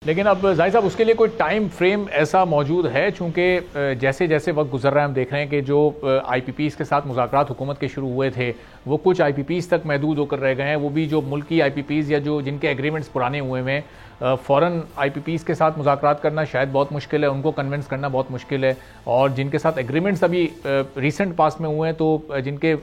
لیکن اب ظاہر صاحب اس کے لیے کوئی ٹائم فریم ایسا موجود ہے؟ چونکہ جیسے جیسے وقت گزر رہا ہے ہم دیکھ رہے ہیں کہ جو آئی پی پیز کے ساتھ مذاکرات حکومت کے شروع ہوئے تھے وہ کچھ آئی پی پیز تک محدود ہو کر رہ گئے ہیں، وہ بھی جو ملکی آئی پی پیز یا جو جن کے ایگریمنٹس پرانے ہوئے ہیں فوراً آئی پی پیز کے ساتھ مذاکرات کرنا شاید بہت مشکل ہے، ان کو کنونس کرنا بہت مشکل ہے، اور جن کے ساتھ ایگریمنٹس ابھی ریسنٹ پاس میں ہوئے ہیں تو جن کے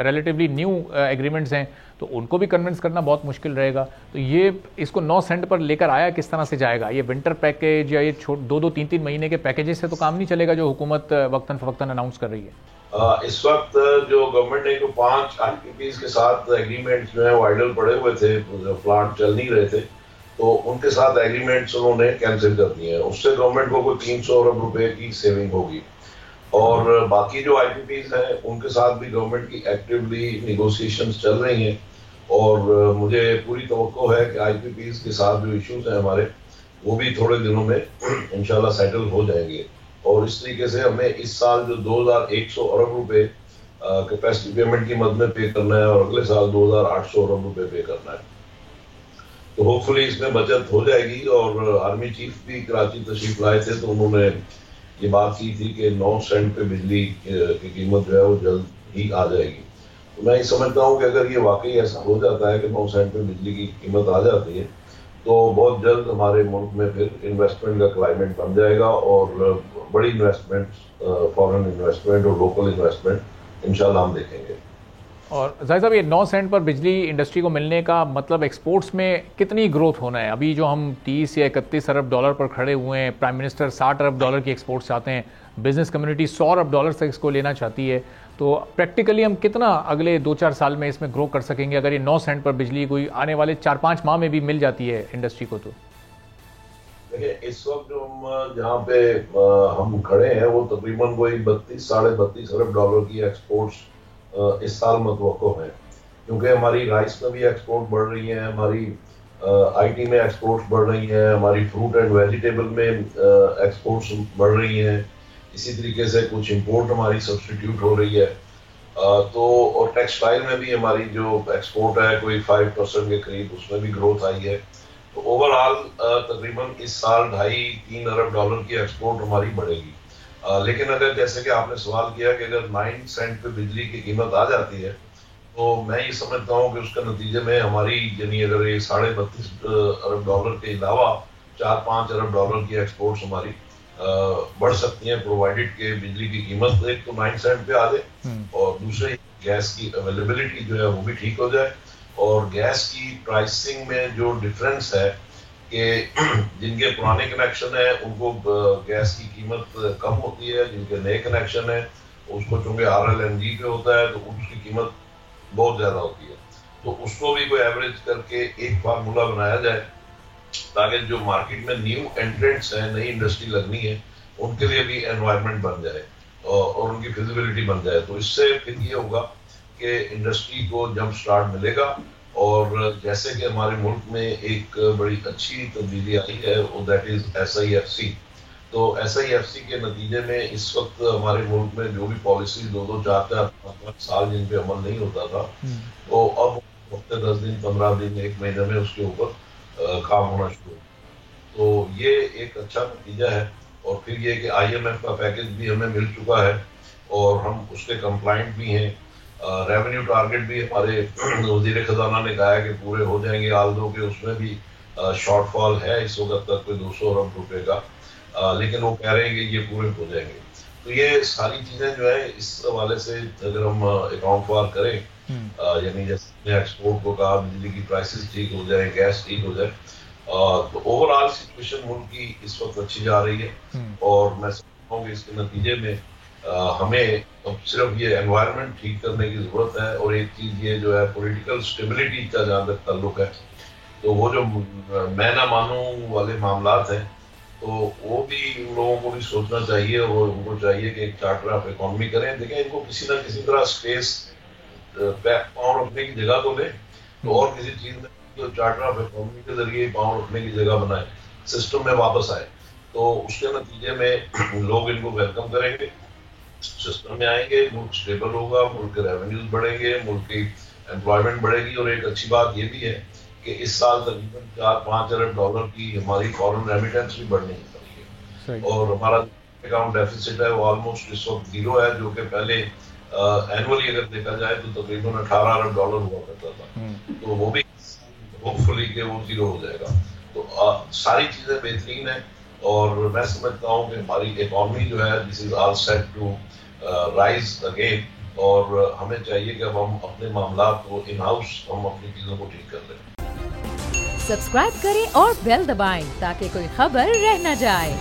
ریلیٹیولی نیو ایگریمنٹس ہیں تو ان کو بھی کنونس کرنا بہت مشکل رہے گا۔ تو یہ اس کو 9 سینٹ پر لے کر آیا کس طرح سے جائے گا؟ یہ ونٹر پیکیج یا یہ 2-3 مہینے کے پیکیجز سے تو کام نہیں چلے گا جو حکومت وقتاً فوقتاً اناؤنس کر رہی ہے؟ اس وقت جو گورنمنٹ نے جو 5 آئی پی پیز کے ساتھ ایگریمنٹ جو ہیں وہ آئیڈل پڑے ہوئے تھے، پلانٹ چل نہیں رہے تھے، تو ان کے ساتھ ایگریمنٹس انہوں نے کینسل کر دیے ہیں۔ اس سے گورنمنٹ کو کوئی 300 ارب روپے کی سیونگ ہوگی، اور باقی جو آئی پی پیز ہیں ان کے ساتھ بھی گورنمنٹ کی ایکٹیولی نیگوسیشنز چل رہی ہیں، اور مجھے پوری توقع ہے کہ آئی پی پیز کے ساتھ جو ایشوز ہیں ہمارے وہ بھی تھوڑے دنوں میں انشاءاللہ سیٹل ہو جائیں گے، اور اس طریقے سے ہمیں اس سال جو 2100 ارب روپے کیپیسٹی پیمنٹ کی مد میں پے کرنا ہے اور اگلے سال 2800 ارب روپے پے کرنا ہے، تو ہوپ فلی اس میں بچت ہو جائے گی۔ اور آرمی چیف بھی کراچی تشریف لائے تھے تو انہوں نے یہ بات کی تھی کہ 9 سینٹ پہ بجلی کی قیمت جو ہے وہ جلد ہی آ جائے گی۔ تو میں یہ سمجھتا ہوں کہ اگر یہ واقعی ایسا ہو جاتا ہے کہ 9 سینٹ پہ بجلی کی قیمت آ جاتی ہے تو بہت جلد ہمارے ملک میں پھر انویسٹمنٹ کا کلائمیٹ بن جائے گا، اور بڑی انویسٹمنٹ، فارن انویسٹمنٹ اور لوکل انویسٹمنٹ انشاءاللہ ہم دیکھیں گے۔ اور ظاہر صاحب یہ 9 سینٹ پر بجلی انڈسٹری کو ملنے کا مطلب ایکسپورٹس میں کتنی گروتھ ہونا ہے؟ ابھی جو ہم 30 یا 31 ارب ڈالر پر کھڑے ہوئے ہیں، پرائم منسٹر 60 ارب ڈالر کی ایکسپورٹس چاہتے ہیں، بزنس کمیونٹی 100 ارب ڈالر تک اس کو لینا چاہتی ہے، تو پریکٹیکلی ہم کتنا اگلے 2-4 سال میں اس میں گرو کر سکیں گے اگر یہ 9 سینٹ پر بجلی کوئی آنے والے 4-5 ماہ میں بھی مل جاتی ہے انڈسٹری کو؟ تو دیکھیں اس وقت جو جہاں پہ ہم کھڑے ہیں وہ تقریباً کوئی 32-32.5 ارب ڈالر کی ایکسپورٹس اس سال متوقع ہے، کیونکہ ہماری رائس میں بھی ایکسپورٹ بڑھ رہی ہیں، ہماری آئی ٹی میں ایکسپورٹس بڑھ رہی ہیں، ہماری فروٹ اینڈ ویجیٹیبل میں ایکسپورٹس بڑھ رہی ہیں، اسی طریقے سے کچھ امپورٹ ہماری سبسٹیٹیوٹ ہو رہی ہے، تو اور ٹیکسٹائل میں بھی ہماری جو ایکسپورٹ ہے کوئی 5% کے قریب اس میں بھی گروتھ آئی ہے، تو اوور آل تقریباً اس سال 2.5-3 ارب ڈالر کی ایکسپورٹ ہماری بڑھے گی۔ لیکن اگر جیسے کہ آپ نے سوال کیا کہ اگر 9 سینٹ پہ بجلی کی قیمت آ جاتی ہے تو میں یہ سمجھتا ہوں کہ اس کا نتیجے میں ہماری یعنی اگر یہ 32.5 ارب ڈالر کے علاوہ 4-5 ارب ڈالر کی ایکسپورٹس ہماری بڑھ سکتی ہیں، پرووائڈڈ کہ بجلی کی قیمت ایک تو 9 سینٹ پہ آ جائے، اور دوسرے گیس کی اویلیبلٹی جو ہے وہ بھی ٹھیک ہو جائے، اور گیس کی پرائسنگ میں جو ڈفرینس ہے کہ جن کے پرانے کنیکشن ہیں ان کو گیس کی قیمت کم ہوتی ہے، جن کے نئے کنیکشن ہیں اس کو چونکہ RLNG پہ ہوتا ہے تو اس کی قیمت بہت زیادہ ہوتی ہے، تو اس کو بھی کوئی ایوریج کر کے ایک فارمولا بنایا جائے تاکہ جو مارکیٹ میں نیو انٹرنٹس ہیں، نئی انڈسٹری لگنی ہے، ان کے لیے بھی انوائرمنٹ بن جائے اور ان کی فیزیبلٹی بن جائے، تو اس سے پھر یہ ہوگا کہ انڈسٹری کو جمپ سٹارٹ ملے گا۔ اور جیسے کہ ہمارے ملک میں ایک بڑی اچھی تبدیلی آئی ہے وہ دیٹ از SIFC، تو SIFC کے نتیجے میں اس وقت ہمارے ملک میں جو بھی پالیسی 2-2, 4-4 سال جن پہ عمل نہیں ہوتا تھا تو اب ہفتے 10 دن 15 دن 1 مہینے میں اس کے اوپر کام ہونا شروع، تو یہ ایک اچھا نتیجہ ہے۔ اور پھر یہ کہ IMF کا پیکج بھی ہمیں مل چکا ہے اور ہم اس کے کمپلائنٹ بھی ہیں، ریونیو ٹارگٹ بھی ہمارے وزیر خزانہ نے کہا ہے کہ پورے ہو جائیں گے، آلدو کہ اس میں بھی شارٹ فال ہے اس وقت تک کوئی 200 ارب روپے کا، لیکن وہ کہہ رہے ہیں کہ یہ پورے ہو جائیں گے، تو یہ ساری چیزیں جو ہے اس حوالے سے اگر ہم اکاؤنٹ فار کریں، یعنی جیسے ایکسپورٹ کو کہا بجلی کی پرائسز ٹھیک ہو جائیں، گیس ٹھیک ہو جائے، تو اوور آل سچویشن ملک کی اس وقت اچھی جا رہی ہے، اور میں سمجھتا ہوں کہ اس کے نتیجے میں ہمیں صرف یہ انوائرمنٹ ٹھیک کرنے کی ضرورت ہے، اور ایک چیز یہ جو ہے پولیٹیکل سٹیبلٹی کا جہاں تک تعلق ہے تو وہ جو میں نہ مانوں والے معاملات ہیں تو وہ بھی ان لوگوں کو بھی سوچنا چاہیے، اور ان کو چاہیے کہ ایک چارٹر آف اکانومی کریں، دیکھیں ان کو کسی نہ کسی طرح اسپیس پاؤں رکھنے کی جگہ تو لیں، تو اور کسی چیز میں تو چارٹر آف اکانومی کے ذریعے پاؤں رکھنے کی جگہ بنائیں، سسٹم میں واپس آئے، تو اس کے نتیجے میں لوگ ان کو ویلکم کریں گے، سسٹم میں آئیں گے، ملک سٹیبل ہوگا، ملک کے ریونیوز بڑھیں گے، ملک کی امپلائمنٹ بڑھے گی، اور ایک اچھی بات یہ بھی ہے کہ اس سال تقریباً 4-5 ارب ڈالر کی ہماری فورن ریمیٹنس بھی بڑھنے کی ہے اور ہمارا اکاؤنٹ ڈیفیسٹ ہے وہ آلموسٹ اس وقت 0 ہے، جو کہ پہلے اینولی اگر دیکھا جائے تو تقریباً 18 ارب ڈالر ہوا کرتا تھا، تو وہ بھی ہوپ فلی کہ وہ 0 ہو جائے گا. تو ساری چیزیں بہترین ہیں اور میں سمجھتا ہوں کہ ہماری اکانومی جو ہے دس از آل سیٹ ٹو رائز اگین، اور ہمیں چاہیے کہ اب ہم اپنے معاملات کو ان ہاؤس ہم اپنی چیزوں کو ٹھیک کر لیں. سبسکرائب کریں اور بیل دبائیں تاکہ کوئی خبر رہ نہ جائے.